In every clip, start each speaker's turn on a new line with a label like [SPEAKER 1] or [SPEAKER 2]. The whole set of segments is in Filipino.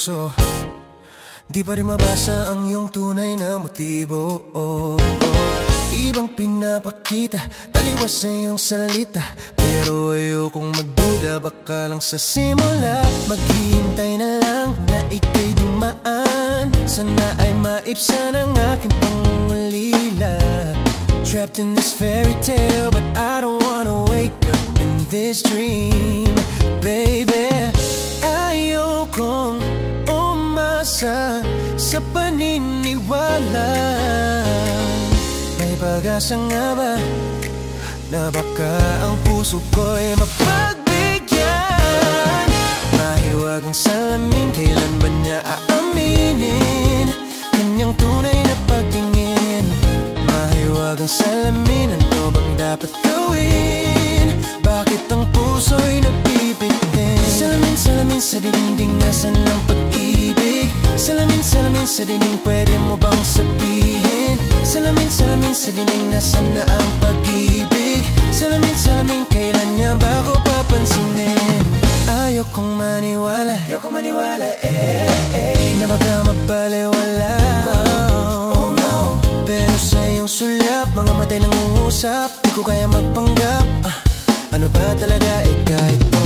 [SPEAKER 1] puso, di pa rin mabasa ang iyong tunay na motibo. Ibang pinapakita, taliwas sa iyong salita, pero ayokong magduda, baka lang sa simula. Maghihintay na lang na ika'y dumaan, sana ay maibsan ang aking pangungulila. Trapped in this fairy tale, but I don't wanna wake up in this dream. Baby, ayokong umasa sa paniniwala. May pag-asa nga ba na baka ang puso ko'y mapagbigyan? Mahiwagang salamin, kailan ba niya aaminin kanyang tunay na pagtingin? Mahiwagang salamin, ano bang dapat gawin? Bakit ang puso'y nagpipitin? Salamin, salamin sa dinding, nasan ang pag-ibig? Salamin, salamin sa dinding, pwede mo bang sabihin? Salamin, salamin sa dinding, nasan na ang pag-ibig? Salamin, salamin, kailan niya ba ako papansinin? Ayokong maniwala, na baka mabaliwala. Oh no, pero sa iyong sulap, mga matay nangungusap, di ko kaya magpanggap. Ano ba talaga ito?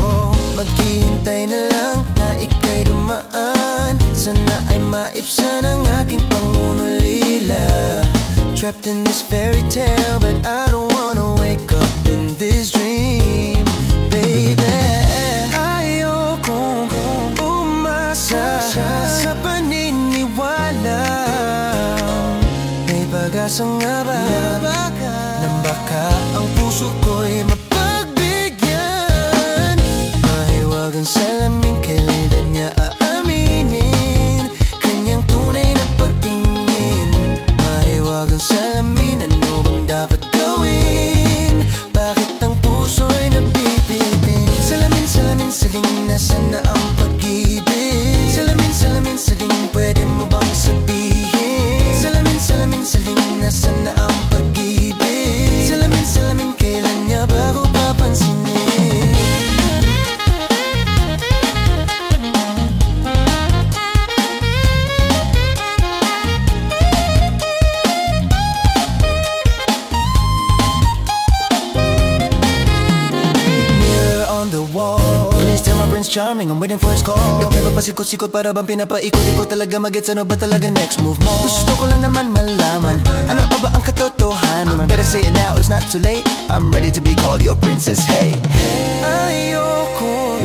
[SPEAKER 1] Maghihintay na lang na ika'y dumaan, sana ay maibsan ang aking pangungulila. Trapped in this fairy tale, but I don't wanna wake up in this dream. Baby, ayokong umasa sa paniniwala. May pag-asa nga ba na baka ang puso ko'y mapagbigyan? Mahiwagang salamin, kailan niya aaminin kanyang tunay na pagtingin? Mahiwagang salamin, ano bang dapat gawin? Bakit ang puso'y napipitin? Salamin, salamin sa dingin, nasan na ang pag-ibig? Salamin, salamin sa dingin, pwede mo bang sabihin? Salamin, salamin sa dingin, nasan na ang pag-ibig? Salamin, salamin, kailan niya ba ako papansinin? Charming, I'm waiting for his call. Nagpapasikot-sikot para bang pinapaikot-ikot, talaga magets ano ba talaga next move mo? Gusto ko lang naman malaman, ano pa ba ang katotohanan? Better say it now, it's not too late, I'm ready to be called your princess, hey. Ayoko